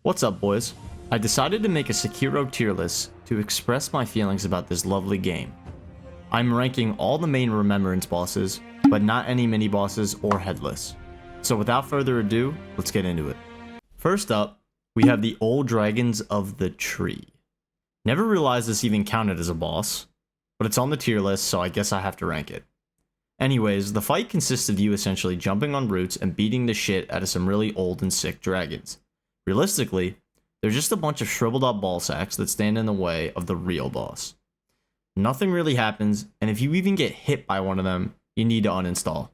What's up, boys? I decided to make a Sekiro tier list to express my feelings about this lovely game. I'm ranking all the main remembrance bosses, but not any mini bosses or headless. So without further ado, let's get into it. First up, we have the old dragons of the tree. Never realized this even counted as a boss, but it's on the tier list, so I guess I have to rank it. Anyways, the fight consists of you essentially jumping on roots and beating the shit out of some really old and sick dragons. Realistically, they're just a bunch of shriveled up ball sacks that stand in the way of the real boss. Nothing really happens, and if you even get hit by one of them, you need to uninstall.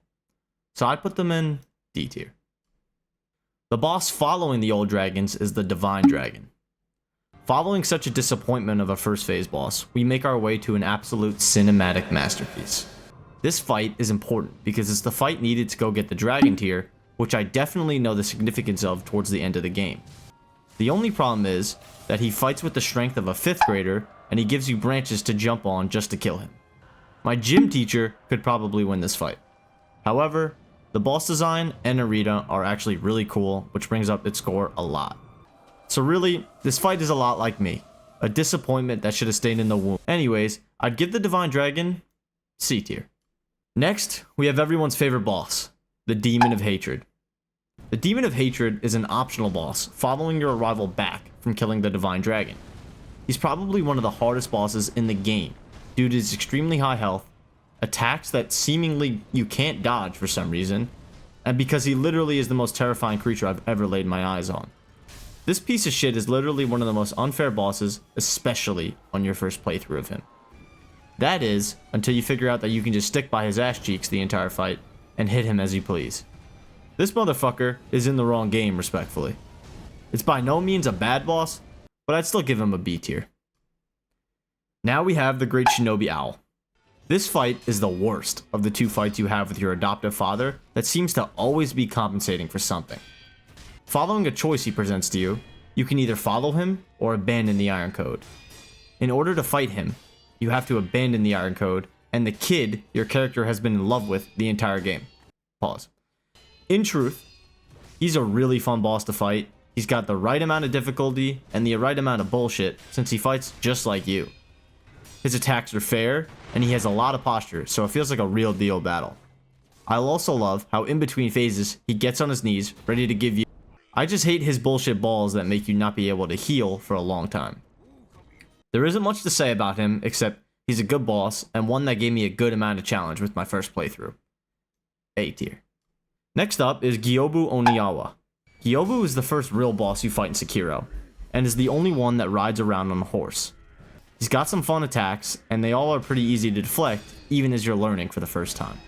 So I put them in D tier. The boss following the old dragons is the Divine Dragon. Following such a disappointment of a first phase boss, we make our way to an absolute cinematic masterpiece. This fight is important because it's the fight needed to go get the dragon tier, which I definitely know the significance of towards the end of the game. The only problem is that he fights with the strength of a 5th grader, and he gives you branches to jump on just to kill him. My gym teacher could probably win this fight. However, the boss design and arena are actually really cool, which brings up its score a lot. So really, this fight is a lot like me. A disappointment that should have stayed in the womb. Anyways, I'd give the Divine Dragon C tier. Next, we have everyone's favorite boss, the Demon of Hatred. The Demon of Hatred is an optional boss following your arrival back from killing the Divine Dragon. He's probably one of the hardest bosses in the game due to his extremely high health, attacks that seemingly you can't dodge for some reason, and because he literally is the most terrifying creature I've ever laid my eyes on. This piece of shit is literally one of the most unfair bosses, especially on your first playthrough of him. That is, until you figure out that you can just stick by his ass cheeks the entire fight and hit him as you please. This motherfucker is in the wrong game, respectfully. It's by no means a bad boss, but I'd still give him a B tier. Now we have the Great Shinobi Owl. This fight is the worst of the two fights you have with your adoptive father that seems to always be compensating for something. Following a choice he presents to you, you can either follow him or abandon the Iron Code. In order to fight him, you have to abandon the Iron Code and the kid your character has been in love with the entire game. Pause. In truth, he's a really fun boss to fight. He's got the right amount of difficulty and the right amount of bullshit since he fights just like you. His attacks are fair and he has a lot of posture, so it feels like a real deal battle. I'll also love how in between phases he gets on his knees ready to give you. I just hate his bullshit balls that make you not be able to heal for a long time. There isn't much to say about him except he's a good boss and one that gave me a good amount of challenge with my first playthrough. A tier. Next up is Gyobu Oniyawa. Gyobu is the first real boss you fight in Sekiro, and is the only one that rides around on a horse. He's got some fun attacks, and they all are pretty easy to deflect, even as you're learning for the first time.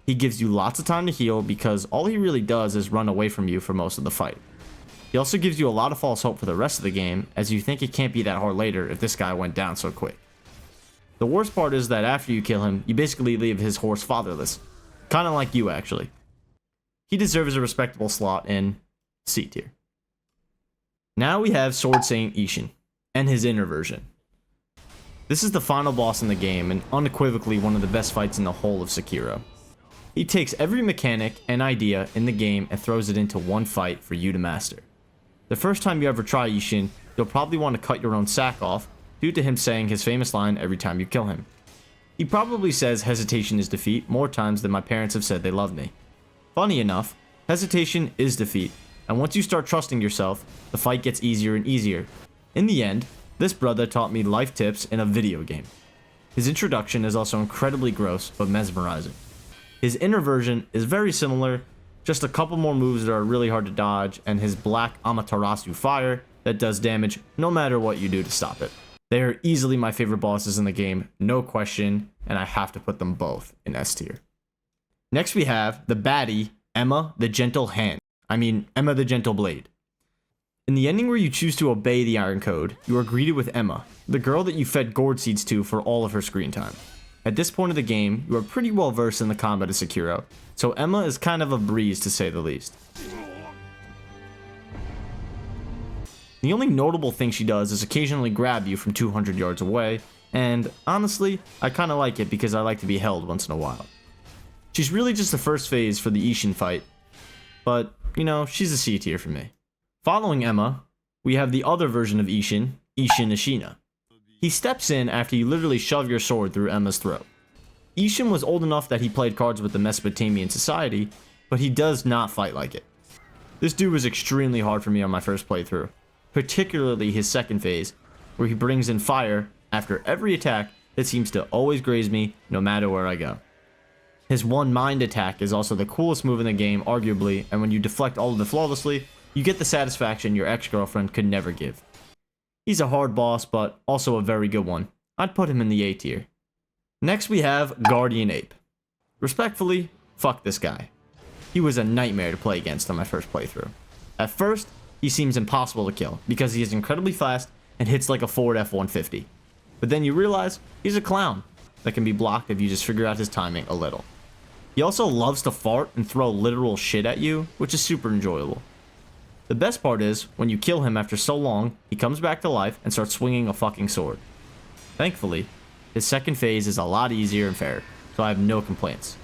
He gives you lots of time to heal because all he really does is run away from you for most of the fight. He also gives you a lot of false hope for the rest of the game, as you think it can't be that hard later if this guy went down so quick. The worst part is that after you kill him, you basically leave his horse fatherless. Kinda like you, actually. He deserves a respectable slot in C tier. Now we have Sword Saint Isin, and his inner version. This is the final boss in the game, and unequivocally one of the best fights in the whole of Sekiro. He takes every mechanic and idea in the game and throws it into one fight for you to master. The first time you ever try Isin, you'll probably want to cut your own sack off, due to him saying his famous line every time you kill him. He probably says hesitation is defeat more times than my parents have said they love me. Funny enough, hesitation is defeat, and once you start trusting yourself, the fight gets easier and easier. In the end, this brother taught me life tips in a video game. His introduction is also incredibly gross but mesmerizing. His inner version is very similar, just a couple more moves that are really hard to dodge, and his black Amaterasu fire that does damage no matter what you do to stop it. They are easily my favorite bosses in the game, no question, and I have to put them both in S tier. Next we have the baddie, Emma the Gentle Hand. Emma the Gentle Blade. In the ending where you choose to obey the Iron Code, you are greeted with Emma, the girl that you fed gourd seeds to for all of her screen time. At this point of the game, you are pretty well versed in the combat of Sekiro, so Emma is kind of a breeze to say the least. The only notable thing she does is occasionally grab you from 200 yards away, and honestly, I kinda like it because I like to be held once in a while. She's really just the first phase for the Isin fight, but, you know, she's a C tier for me. Following Emma, we have the other version of Isin, Isin Ashina. He steps in after you literally shove your sword through Emma's throat. Isin was old enough that he played cards with the Mesopotamian society, but he does not fight like it. This dude was extremely hard for me on my first playthrough, particularly his second phase, where he brings in fire after every attack that seems to always graze me no matter where I go. His one mind attack is also the coolest move in the game, arguably, and when you deflect all of it flawlessly, you get the satisfaction your ex-girlfriend could never give. He's a hard boss, but also a very good one. I'd put him in the A tier. Next we have Guardian Ape. Respectfully, fuck this guy. He was a nightmare to play against on my first playthrough. At first, he seems impossible to kill because he is incredibly fast and hits like a Ford F-150. But then you realize he's a clown that can be blocked if you just figure out his timing a little. He also loves to fart and throw literal shit at you, which is super enjoyable. The best part is, when you kill him after so long, he comes back to life and starts swinging a fucking sword. Thankfully, his second phase is a lot easier and fairer, so I have no complaints.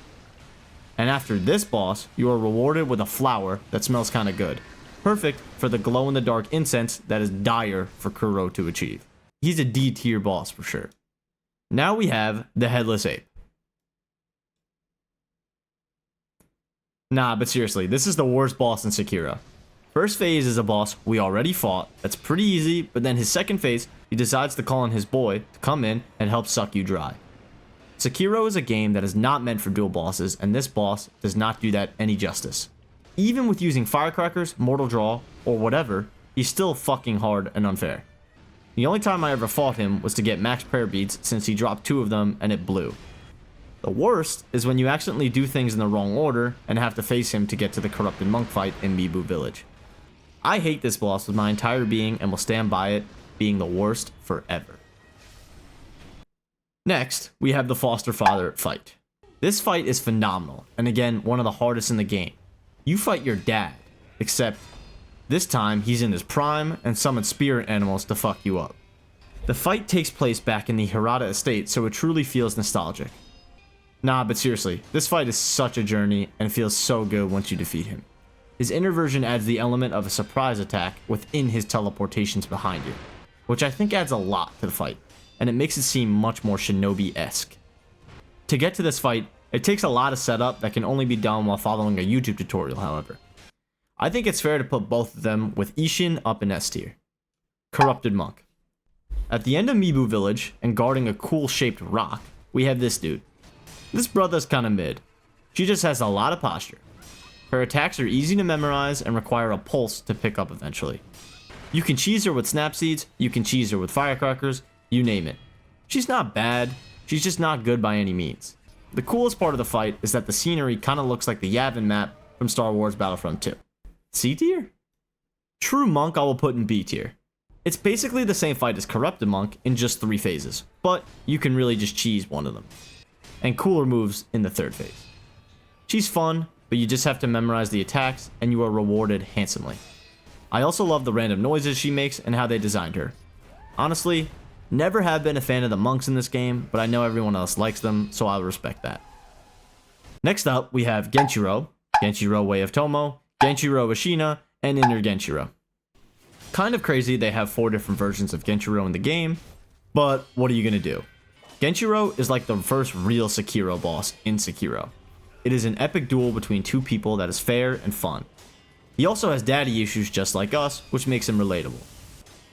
And after this boss, you are rewarded with a flower that smells kinda good. Perfect for the glow-in-the-dark incense that is dire for Guro to achieve. He's a D tier boss for sure. Now we have the Headless Ape. Nah, but seriously, this is the worst boss in Sekiro. First phase is a boss we already fought, that's pretty easy, but then his second phase, he decides to call on his boy to come in and help suck you dry. Sekiro is a game that is not meant for dual bosses, and this boss does not do that any justice. Even with using firecrackers, mortal draw, or whatever, he's still fucking hard and unfair. The only time I ever fought him was to get max prayer beads since he dropped 2 of them and it blew. The worst is when you accidentally do things in the wrong order and have to face him to get to the corrupted monk fight in Mibu Village. I hate this boss with my entire being and will stand by it being the worst forever. Next, we have the foster father fight. This fight is phenomenal, and again, one of the hardest in the game. You fight your dad, except this time he's in his prime and summons spirit animals to fuck you up. The fight takes place back in the Hirata estate, so it truly feels nostalgic. Nah, but seriously, this fight is such a journey and feels so good once you defeat him. His inner version adds the element of a surprise attack within his teleportations behind you, which I think adds a lot to the fight, and it makes it seem much more Shinobi-esque. To get to this fight, it takes a lot of setup that can only be done while following a YouTube tutorial, however. I think it's fair to put both of them with Isin up in S tier. Corrupted Monk. At the end of Mibu Village, and guarding a cool-shaped rock, we have this dude. This brother's kinda mid. She just has a lot of posture. Her attacks are easy to memorize and require a pulse to pick up eventually. You can cheese her with snap seeds, you can cheese her with firecrackers, you name it. She's not bad, she's just not good by any means. The coolest part of the fight is that the scenery kinda looks like the Yavin map from Star Wars Battlefront 2. C tier? True Monk I will put in B tier. It's basically the same fight as Corrupted Monk in just 3 phases, but you can really just cheese one of them. And cooler moves in the 3rd phase. She's fun, but you just have to memorize the attacks and you are rewarded handsomely. I also love the random noises she makes and how they designed her. Honestly, never have been a fan of the monks in this game, but I know everyone else likes them, so I'll respect that. Next up, we have Genshiro, Genshiro Way of Tomo, Genshiro Ashina, and Inner Genshiro. Kind of crazy they have 4 different versions of Genshiro in the game, but what are you gonna do? Genshiro is like the first real Sekiro boss in Sekiro. It is an epic duel between 2 people that is fair and fun. He also has daddy issues just like us, which makes him relatable.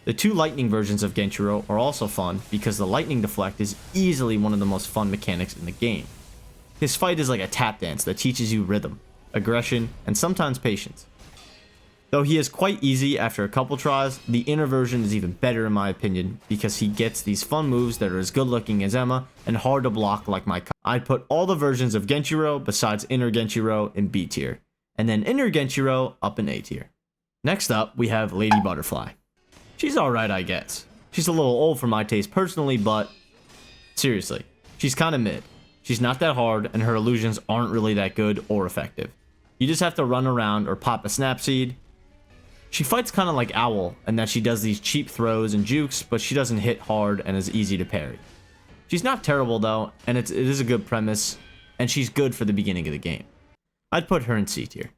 The 2 lightning versions of Genshiro are also fun because the lightning deflect is easily one of the most fun mechanics in the game. His fight is like a tap dance that teaches you rhythm, aggression, and sometimes patience. Though he is quite easy after a couple tries, the inner version is even better in my opinion because he gets these fun moves that are as good looking as Emma and hard to block like my I'd put all the versions of Genshiro besides Inner Genshiro in B tier, and then Inner Genshiro up in A tier. Next up, we have Lady Butterfly. She's alright I guess. She's a little old for my taste personally, but seriously, she's kinda mid. She's not that hard and her illusions aren't really that good or effective. You just have to run around or pop a snap seed. She fights kind of like Owl in that she does these cheap throws and jukes, but she doesn't hit hard and is easy to parry. She's not terrible though, and it is a good premise, and she's good for the beginning of the game. I'd put her in C tier.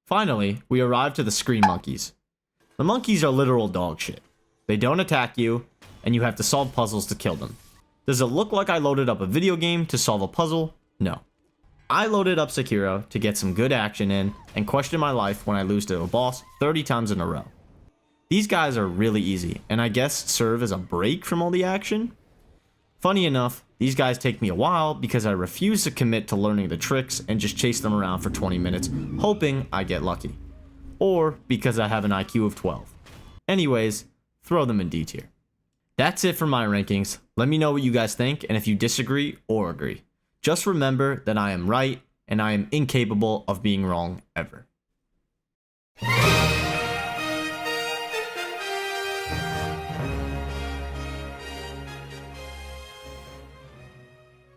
Finally, we arrive to the Scream Monkeys. The monkeys are literal dog shit. They don't attack you, and you have to solve puzzles to kill them. Does it look like I loaded up a video game to solve a puzzle? No. I loaded up Sekiro to get some good action in and question my life when I lose to a boss 30 times in a row. These guys are really easy, and I guess serve as a break from all the action. Funny enough, these guys take me a while because I refuse to commit to learning the tricks and just chase them around for 20 minutes, hoping I get lucky. Or because I have an IQ of 12. Anyways, throw them in D tier. That's it for my rankings. Let me know what you guys think and if you disagree or agree. Just remember that I am right and I am incapable of being wrong ever.